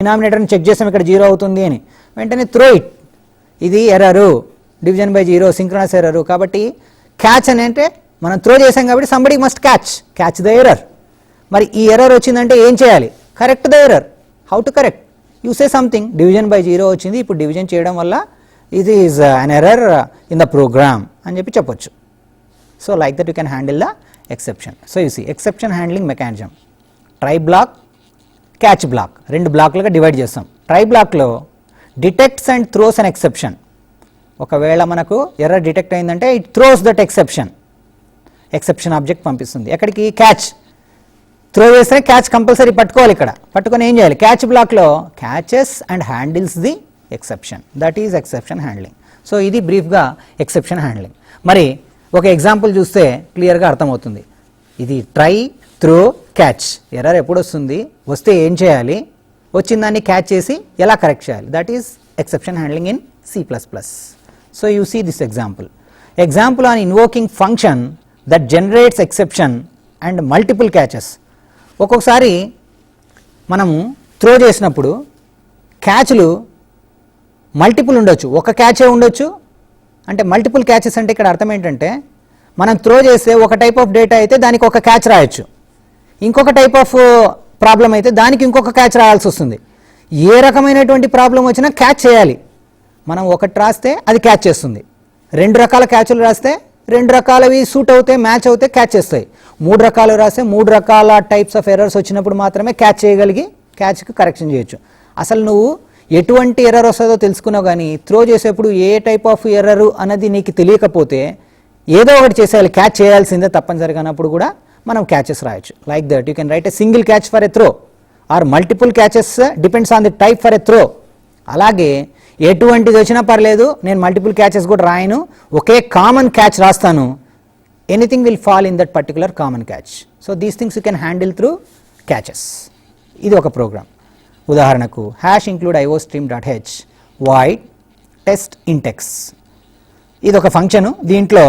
డినామినేటర్ని check చేసాం ఇక్కడ 0 అవుతుంది అని వెంటనే త్రో ఇట్, ఇది error, division by 0 synchronous error. కాబట్టి క్యాచ్ అని అంటే మనం త్రో చేసాం కాబట్టి somebody must catch the error. మరి ఈ ఎర్రర్ వచ్చిందంటే ఏం చేయాలి? Correct the error. How to correct? You say something, division by 0 వచ్చింది, ఇప్పుడు డివిజన్ చేయడం వల్ల ఇది is an error in the program అని చెప్పి చెప్పొచ్చు. So like that you can handle the exception. So you see exception handling mechanism, try block, catch block, రెండు బ్లాక్లుగా డివైడ్ చేస్తాం. ట్రై బ్లాక్లో detects and throws an exception. ఒకవేళ మనకు error detect అయిందంటే it throws that exception object పంపిస్తుంది. ఎక్కడికి? Catch. Throw చేస్తే క్యాచ్ కంపల్సరీ పట్టుకోవాలి. ఇక్కడ పట్టుకొని ఏం చేయాలి? క్యాచ్ బ్లాక్లో catches and handles the exception, that is exception handling. So ఇది బ్రీఫ్గా ఎక్సెప్షన్ హ్యాండ్లింగ్. మరి ఒక ఎగ్జాంపుల్ చూస్తే క్లియర్గా అర్థమవుతుంది. ఇది ట్రై, త్రో, క్యాచ్. ఎర్రర్ ఎప్పుడు వస్తుంది, వస్తే ఏం చేయాలి, వచ్చిన దాన్ని క్యాచ్ చేసి ఎలా కరెక్ట్ చేయాలి, that is exception handling in C++. So you see this example on invoking function that generates exception and multiple catches. ఒక్కొక్కసారి మనము త్రో చేసినప్పుడు క్యాచ్లు మల్టిపుల్ ఉండొచ్చు, ఒక క్యాచే ఉండొచ్చు. అంటే మల్టిపుల్ క్యాచెస్ అంటే ఇక్కడ అర్థం ఏంటంటే మనం త్రో చేస్తే ఒక టైప్ ఆఫ్ డేటా అయితే దానికి ఒక క్యాచ్ రాయొచ్చు, ఇంకొక టైప్ ఆఫ్ ప్రాబ్లం అయితే దానికి ఇంకొక క్యాచ్ రాయాల్సి వస్తుంది. ఏ రకమైనటువంటి ప్రాబ్లం వచ్చినా క్యాచ్ చేయాలి. మనం ఒకటి రాస్తే అది క్యాచ్ చేస్తుంది, రెండు రకాల క్యాచ్లు రాస్తే రెండు రకాలవి సూట్ అవుతాయి, మ్యాచ్ అవుతాయి, క్యాచ్ చేస్తాయి. మూడు రకాలు రాస్తే మూడు రకాల టైప్స్ ఆఫ్ ఎర్రర్స్ వచ్చినప్పుడు మాత్రమే క్యాచ్ చేయగలిగి క్యాచ్కి కరెక్షన్ చేయొచ్చు. అసలు నువ్వు ఎటువంటి ఎర్రర్ వస్తుందో తెలుసుకున్నావు, కానీ త్రో చేసేప్పుడు ఏ టైప్ ఆఫ్ ఎర్రర్ అన్నది నీకు తెలియకపోతే ఏదో ఒకటి చేసేయాలి, క్యాచ్ చేయాల్సిందే తప్పనిసరిగా. అన్నప్పుడు కూడా మనం క్యాచెస్ రాయొచ్చు. Like that you can write a single catch for a throw or multiple catches, depends on the type for a throw. అలాగే ఎటువంటిది వచ్చినా పర్లేదు, నేను మల్టిపుల్ క్యాచెస్ కూడా రాయను, ఒకే కామన్ క్యాచ్ రాస్తాను. Anything will fall in that particular common catch. So these things you can handle through catches. ఇది ఒక ప్రోగ్రామ్. ఉదాహరణకు #include iostream.h void test intex. ఇది ఒక ఫంక్షను, దీంట్లో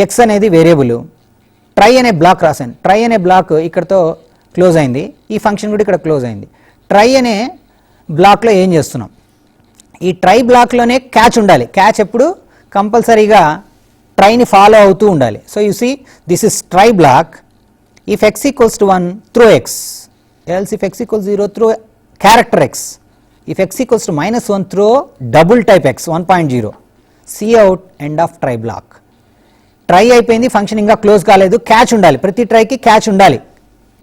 x అనేది వేరియబుల్, ట్రై అనే బ్లాక్ రాశాను. ట్రై అనే బ్లాక్ ఇక్కడతో క్లోజ్ అయింది, ఈ ఫంక్షన్ కూడా ఇక్కడ క్లోజ్ అయింది. ట్రై అనే బ్లాక్లో ఏం చేస్తున్నాం, ఈ ట్రై బ్లాక్లోనే క్యాచ్ ఉండాలి. క్యాచ్ ఎప్పుడు కంపల్సరీగా ట్రైని ఫాలో అవుతూ ఉండాలి. So you see this is try block. If x equals to 1 throw x, else if x equals 0 throw character x, if x equals to -1 throw double type x 1.0. C out end of try block. Try అయిపోయింది, function ఇంకా close కాలేదు, catch ఉండాలి, ప్రతి ట్రైకి catch ఉండాలి.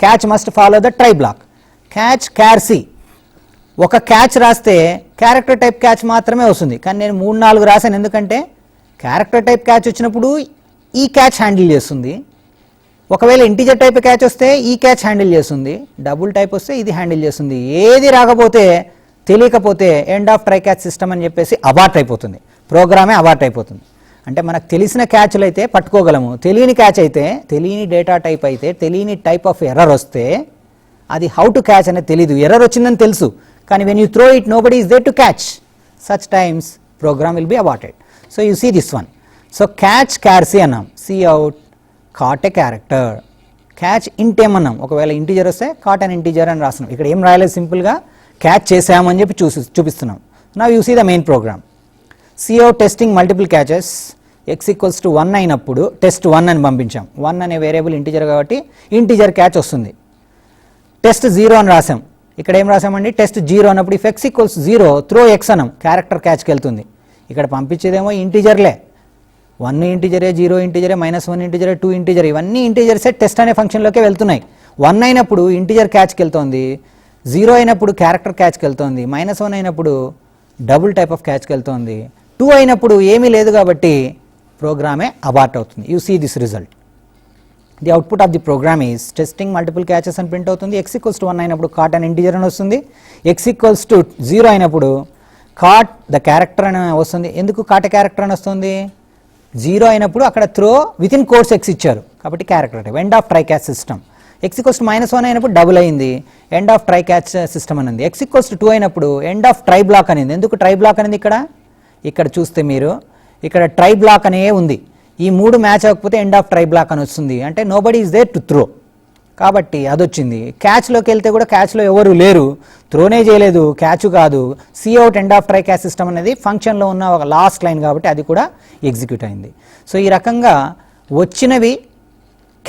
Catch must follow the try block. Catch క్యార్సీ. ఒక catch రాస్తే character type catch మాత్రమే వస్తుంది, కానీ నేను 3-4 రాశాను. ఎందుకంటే క్యారెక్టర్ టైప్ క్యాచ్ వచ్చినప్పుడు ఈ క్యాచ్ హ్యాండిల్ చేస్తుంది, ఒకవేళ ఇంటిజర్ టైప్ క్యాచ్ వస్తే ఈ క్యాచ్ హ్యాండిల్ చేస్తుంది, డబుల్ టైప్ వస్తే ఇది హ్యాండిల్ చేస్తుంది. ఏది రాకపోతే తెలియకపోతే end of try catch system అని చెప్పేసి అబార్ట్ అయిపోతుంది, ప్రోగ్రామే అబార్ట్ అయిపోతుంది. అంటే మనకు తెలిసిన క్యాచ్లు అయితే పట్టుకోగలము, తెలియని క్యాచ్ అయితే, తెలియని డేటా టైప్ అయితే, తెలియని టైప్ ఆఫ్ ఎర్రర్ వస్తే అది హౌ టు క్యాచ్ అనేది తెలీదు. ఎర్రర్ వచ్చిందని తెలుసు, కానీ when you throw it nobody is there to catch. Such times program will be aborted. So you see this one. So catch క్యార్సీ అన్నాం, C out caught a character. Catch int ఏమన్నాం, ఒకవేళ integer వస్తే cot and integer అని రాస్తున్నాం. ఇక్కడ ఏం రాయలేదు, సింపుల్గా క్యాచ్ చేసామని చెప్పి చూపిస్తున్నాం. Now you see the main program. Cout testing multiple catches. x equals to 1 అయినప్పుడు టెస్ట్ 1 అని పంపించాం. 1 అనే వేరియబుల్ ఇంటీజర్ కాబట్టి ఇంటీజర్ క్యాచ్ వస్తుంది. టెస్ట్ 0 అని రాసాం, ఇక్కడ ఏం రాసామండి, టెస్ట్ 0 అన్నప్పుడు if x equals 0 throw x అనం, క్యారెక్టర్ క్యాచ్కి వెళ్తుంది. ఇక్కడ పంపించేదేమో ఇంటీజర్లే, 1 ఇంటీజరే, 0 ఇంటీజరే, -1 ఇంటీజరే, 2 ఇంటీజర్, ఇవన్నీ ఇంటీజర్సే టెస్ట్ అనే ఫంక్షన్లోకే వెళ్తున్నాయి. 1 అయినప్పుడు ఇంటీజర్ క్యాచ్కి వెళ్తుంది, 0 అయినప్పుడు క్యారెక్టర్ క్యాచ్కి వెళ్తుంది, -1 అయినప్పుడు డబుల్ టైప్ ఆఫ్ క్యాచ్కి వెళ్తుంది, 2 అయినప్పుడు ఏమీ లేదు కాబట్టి ప్రోగ్రామే అబార్ట్ అవుతుంది. You see this result. The output of the program is testing multiple catches అని ప్రింట్ అవుతుంది. x ఈక్వల్స్ టు 1 అయినప్పుడు కాట్ అండ్ ఇంటీజర్ అని వస్తుంది. x ఈక్వల్స్ టు 0 అయినప్పుడు కాట్ ద క్యారెక్టర్ అని వస్తుంది. ఎందుకు కాట్ క్యారెక్టర్ అని వస్తుంది, 0 అయినప్పుడు అక్కడ throw with in course x ఇచ్చారు కాబట్టి character type. End of try catch system. x equals to -1 అయినప్పుడు డబుల్ అయింది, end of try catch system అని ఉంది. x ఈక్వల్స్ టు 2 అయినప్పుడు ఎండ్ ఆఫ్ ట్రై బ్లాక్ అనేది. ఎందుకు ట్రై బ్లాక్ అనేది, ఇక్కడ చూస్తే మీరు ఇక్కడ ట్రై బ్లాక్ అనే ఉంది. ఈ 3 మ్యాచ్ అవ్వకపోతే ఎండ్ ఆఫ్ ట్రై బ్లాక్ అని వస్తుంది, అంటే nobody is there to throw. కాబట్టి అదొచ్చింది. క్యాచ్లోకి వెళ్తే కూడా క్యాచ్లో ఎవరు లేరు, త్రోనే చేయలేదు, క్యాచ్ కాదు. Cout end of try catch system అనేది ఫంక్షన్లో ఉన్న ఒక లాస్ట్ లైన్ కాబట్టి అది కూడా ఎగ్జిక్యూట్ అయింది. సో ఈ రకంగా వచ్చినవి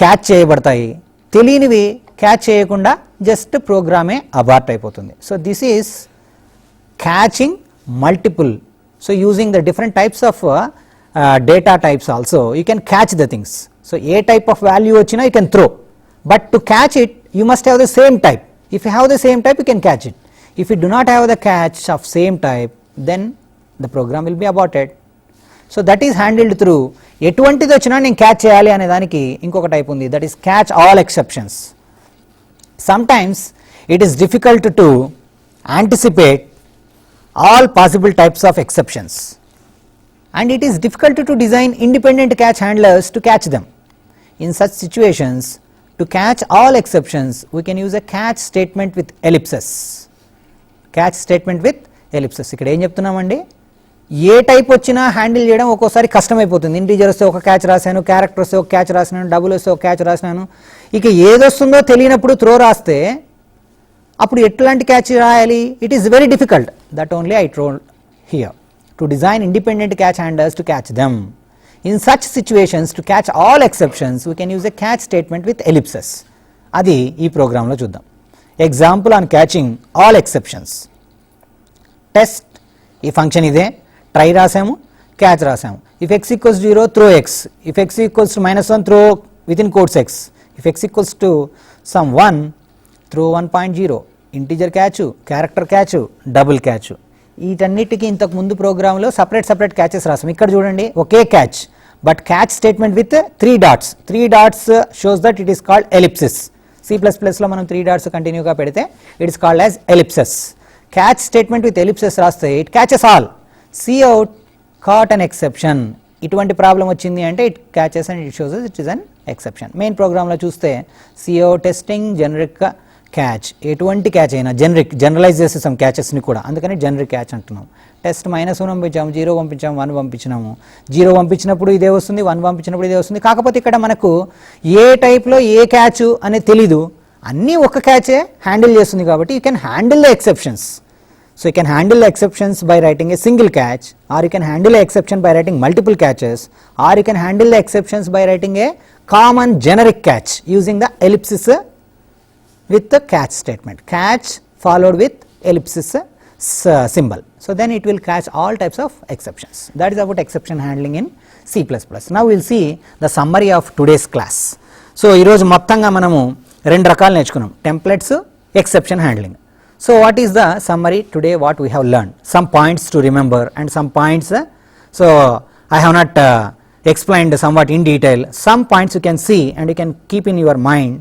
క్యాచ్ చేయబడతాయి, తెలియనివి క్యాచ్ చేయకుండా జస్ట్ ప్రోగ్రామే అబార్ట్ అయిపోతుంది. So this is catching multiple. So using the different types of data types also you can catch the things. So a type of value వచ్చినా you can throw, but to catch it you must have the same type. If you have the same type you can catch it. If you do not have the catch of same type then the program will be aborted. So that is handled through ఎటువంటిది వచ్చినా నేను catch చేయాలి అనే దానికి ఇంకొక type ఉంది, that is catch all exceptions. Sometimes it is difficult to anticipate all possible types of exceptions and it is difficult to design independent catch handlers to catch them. In such situations, to catch all exceptions we can use a catch statement with ellipses. Catch statement with ellipses. ఇక్కడ ఏం చెప్తున్నామండి, ఏ type వచ్చినా handle చేయడం ఒక్కోసారి కష్టమైపోతుంది. Integer వస్తే ఒక catch రాశాను, character వస్తే ఒక క్యాచ్ రాసినాను, డబుల్ వస్తే ఒక క్యాచ్ రాసినాను, ఇక ఏదొస్తుందో తెలియనప్పుడు త్రో రాస్తే అప్పుడు ఎట్లాంటి క్యాచ్ రాయాలి? It is very difficult. That only I told here to design independent catch handlers to catch them. In such situations, to catch all exceptions, we can use a catch statement with ellipses. అది ఈ ప్రోగ్రాంలో చూద్దాం. Example on catching all exceptions. Test ఈ function ఇదే, try రాసాము, catch రాసాము. If x equals 0 throw x, if x equals to -1 throw with in quotes x, if x equals to some 1 throw 1.0. Integer catch, character catch, double catch. వీటన్నిటికీ ఇంతకు ముందు ప్రోగ్రాంలో separate catches రాసాం. ఇక్కడ చూడండి ఒకే catch but catch statement with 3 dots. 3 dots shows that it is called ellipsis. C++లో మనం 3 dots కంటిన్యూగా పెడితే it is called as ellipses. Catch statement with ellipses రాస్తే it catches all. Cout caught an exception. ఇటువంటి ప్రాబ్లం వచ్చింది అంటే it catches and it shows it is an exception. Main ప్రోగ్రాంలో చూస్తే సిఅవుట్ టెస్టింగ్ జనరిక్ క్యాచ్, ఎటువంటి catch అయినా generalise చేసేసాం క్యాచెస్ని కూడా, అందుకని జనరిక్ క్యాచ్ అంటున్నాం. టెస్ట్ -1 పంపించాము, 0 పంపించాము, 1 పంపించినాము. 0 పంపించినప్పుడు ఇదే వస్తుంది, 1 పంపించినప్పుడు ఇదే వస్తుంది. కాకపోతే ఇక్కడ మనకు ఏ టైప్లో ఏ క్యాచ్ అనేది తెలీదు, అన్నీ ఒక క్యాచే హ్యాండిల్ చేస్తుంది కాబట్టి you can handle the exceptions. So you can handle the exceptions by writing a single catch, or you can handle the exception by writing multiple catches, or you can handle the exceptions by writing a common generic catch using the ellipsis with the catch statement. Catch followed with ellipsis symbol. So then it will catch all types of exceptions. That is about exception handling in C++. Now we will see the summary of today's class. So ee roju mottanga manamu rendu rakalu నేర్చుకున్నాం, templates, exception handling. So what is the summary today? What we have learned, some points to remember and some points so I have not explained somewhat in detail. Some points you can see and you can keep in your mind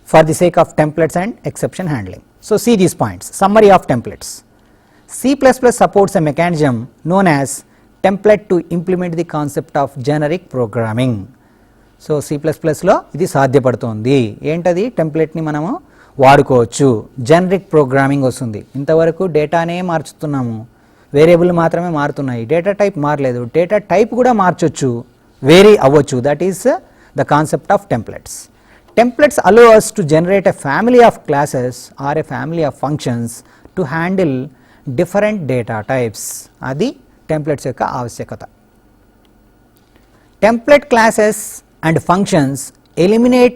for the sake of templates and exception handling. So see these points. Summary of templates. C++ supports a mechanism known as template to implement the concept of generic programming. So C++లో ఇది సాధ్యపడుతుంది. ఏంటది? టెంప్లెట్ని మనము వాడుకోవచ్చు, generic programming వస్తుంది. ఇంతవరకు డేటానే మార్చుతున్నాము, variable మాత్రమే మారుతున్నాయి, data type మారలేదు. డేటా టైప్ కూడా మార్చొచ్చు, వేరీ అవ్వచ్చు. That is the concept of templates. Templates allow us to generate a family of classes or a family of functions to handle different data types. Adi templates యొక్క ఆవశ్యకత. Template classes and functions eliminate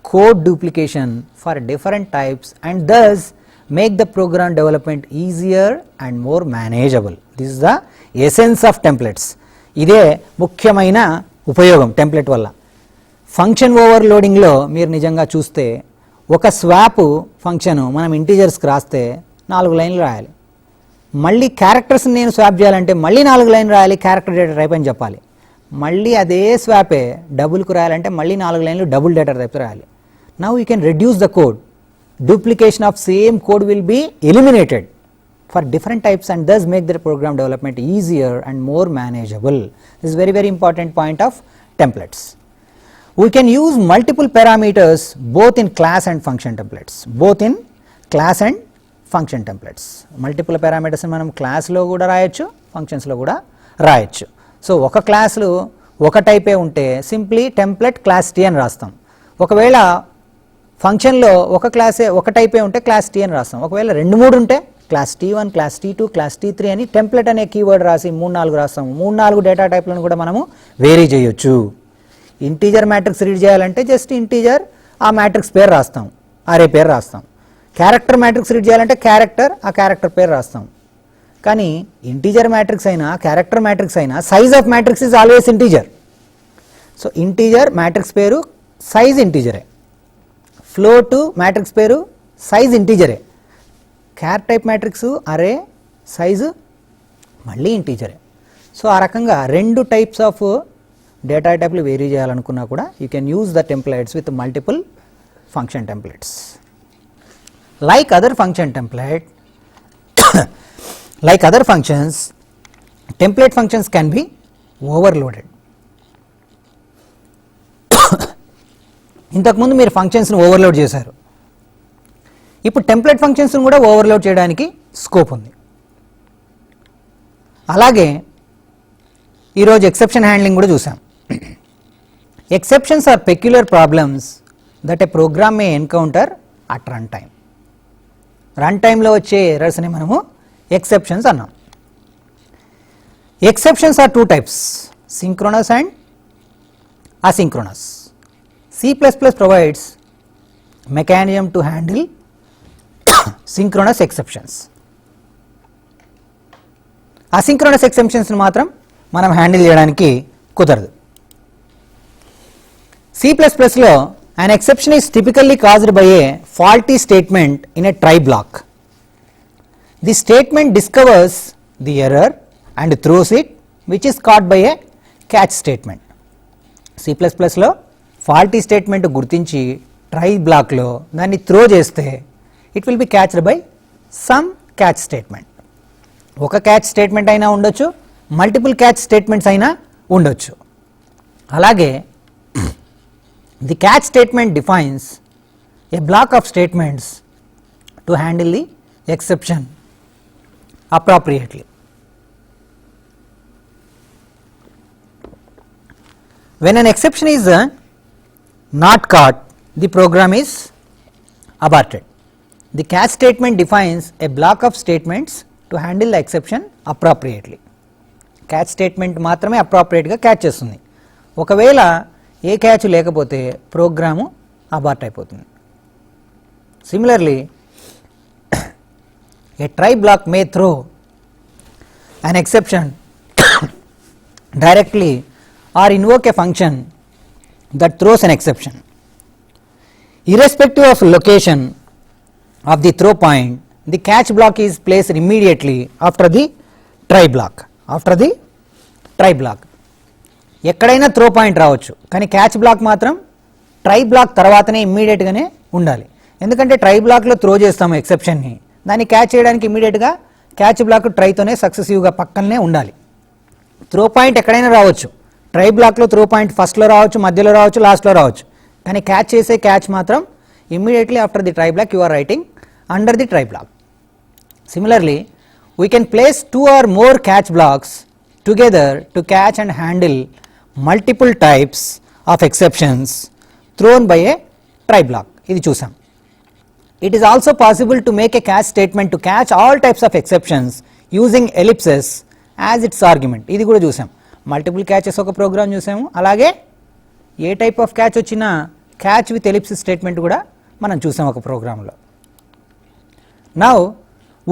code duplication for different types and thus make the program development easier and more manageable. This is the essence of templates. ఇదే ముఖ్యమైన ఉపయోగం template వల్ల. Function ఓవర్లోడింగ్లో మీరు నిజంగా చూస్తే ఒక స్వాప్ ఫంక్షన్ మనం ఇంటీజర్స్కి రాస్తే 4 లైన్లు రాయాలి. మళ్ళీ క్యారెక్టర్స్ని నేను స్వాప్ చేయాలంటే మళ్ళీ 4 లైన్లు రాయాలి, క్యారెక్టర్ డేటా టైప్ అని చెప్పాలి. మళ్ళీ అదే స్వాపే డబుల్కు రాయాలంటే మళ్ళీ 4 లైన్లు డబుల్ డేటా టైప్ రాయాలి. Now you can reduce the code. Duplication of same code will be eliminated for different types and thus make their program development easier and more manageable. This is very important point of templates. We can use multiple parameters both in class and function templates. Both in class and function templates. Multiple parameters మనం క్లాస్లో కూడా రాయొచ్చు, ఫంక్షన్స్లో కూడా రాయొచ్చు. So ఒక క్లాస్లో ఒక టైపే ఉంటే సింప్లీ టెంప్లెట్ క్లాస్ టీ అని రాస్తాం. ఒకవేళ ఫంక్షన్లో ఒక టైపే ఉంటే క్లాస్ టీ అని రాస్తాం. ఒకవేళ 2-3 ఉంటే class T1, class T2, class T3 అని టెంప్లెట్ అనే కీవర్డ్ రాసి 3-4 రాస్తాము. 3-4 డేటా టైప్లను కూడా మనము వేరీ చేయొచ్చు. ఇంటీజర్ మ్యాట్రిక్స్ రీడ్ చేయాలంటే జస్ట్ ఇంటీజర్ ఆ మ్యాట్రిక్స్ పేరు రాస్తాం, అరే పేరు రాస్తాం. క్యారెక్టర్ మ్యాట్రిక్స్ రీడ్ చేయాలంటే క్యారెక్టర్, ఆ క్యారెక్టర్ పేరు రాస్తాం. కానీ ఇంటీజర్ మ్యాట్రిక్స్ అయినా క్యారెక్టర్ మ్యాట్రిక్స్ అయినా size of matrix is always integer. So integer matrix పేరు సైజ్ ఇంటీజరే, ఫ్లోట్ మ్యాట్రిక్స్ పేరు సైజ్ ఇంటీజరే, క్యార్ టైప్ మ్యాట్రిక్స్ అరే సైజు మళ్ళీ ఇంటీజరే. సో ఆ రకంగా 2 టైప్స్ ఆఫ్ డేటా టైప్లు వేరీ చేయాలనుకున్నా కూడా you can use the templates with multiple function templates. Like other function template like other functions, template functions can be overloaded. ఇంతకుముందు మీరు ఫంక్షన్స్ని overload చేశారు, ఇప్పుడు టెంప్లెట్ ఫంక్షన్స్ని కూడా ఓవర్లోడ్ చేయడానికి స్కోప్ ఉంది. అలాగే ఈరోజు ఎక్సెప్షన్ హ్యాండ్లింగ్ కూడా చూసాం. Exceptions are peculiar problems that a program may encounter at run time. Run టైంలో వచ్చే ఎర్రర్స్ని మనము ఎక్సెప్షన్స్ అన్నాం. Exceptions are 2 types, synchronous and asynchronous. C++ provides mechanism to handle synchronous exceptions. Asynchronous exceptions మాత్రం మనం handle చేయడానికి కుదరదు. C++లో an exception is typically caused by a faulty statement in a try block. The statement discovers the error and throws it, which is caught by a catch statement. C++లో faulty statement గుర్తించి try blockలో దాన్ని throw చేస్తే it will be catched by some catch statement. ఒక catch statement అయినా ఉండొచ్చు, multiple catch statements అయినా ఉండొచ్చు. అలాగే the catch statement defines a block of statements to handle the exception appropriately. When an exception is not caught, the program is aborted. The catch statement defines a block of statements to handle the exception appropriately. Catch statement మాత్రమే appropriate గా catch చేస్తుంది. ఒకవేళ ఏ catch లేకపోతే programme abort అయిపోతుంది. Similarly, a try block may throw an exception directly or invoke a function that throws an exception. Irrespective of location of the throw point, the catch block is placed immediately after the try block. ఎక్కడైనా throw point రావచ్చు, కానీ catch black మాత్రం try black తర్వాతనే ఇమ్మీడియట్గానే ఉండాలి. ఎందుకంటే try బ్లాక్లో throw చేస్తాము ఎక్సెప్షన్ని, దాన్ని క్యాచ్ చేయడానికి ఇమ్మీడియట్గా క్యాచ్ బ్లాక్ ట్రైతోనే సక్సెసివ్గా పక్కనే ఉండాలి. త్రో పాయింట్ ఎక్కడైనా రావచ్చు, ట్రై బ్లాక్లో త్రో పాయింట్ ఫస్ట్లో రావచ్చు, మధ్యలో రావచ్చు, లాస్ట్లో రావచ్చు, కానీ క్యాచ్ చేసే క్యాచ్ మాత్రం immediately after the try block you are writing under the try block. Similarly, we can place 2 or more catch blocks together to catch and handle multiple types of exceptions thrown by a try block. ఇది చూసాం. It is also possible to make a catch statement to catch all types of exceptions using ellipses as its argument. ఇది కూడా చూసాం. Multiple catches ఒక programme చూసాము, అలాగే ఏ type of catch వచ్చినా catch with ఎలిప్సిస్ statement కూడా మనం చూసాం ఒక ప్రోగ్రాంలో. Now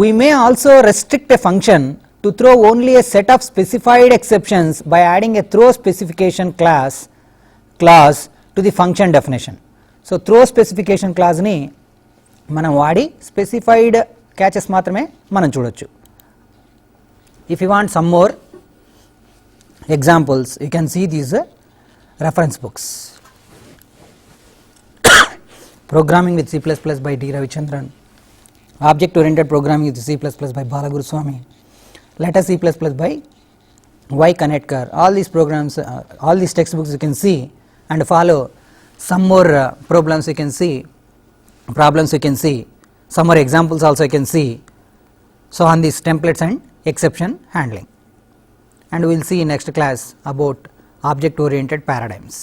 we may also restrict a function to throw only a set of specified exceptions by adding a throw specification clause to the function definition. So throw specification clause ni మనం వాడి specified catches మాత్రమే మనం చూడొచ్చు. If you want some more examples, you can see these reference books. Programming with C++ by D. Ravichandran, Object Oriented Programming with C++ by Bala Guruswamy, Letter C++ by Y. Kanetkar. All these programs, all these textbooks you can see and follow. Some more problems you can see, some more examples also you can see. So on these templates and exception handling, and we will see in next class about object oriented paradigms.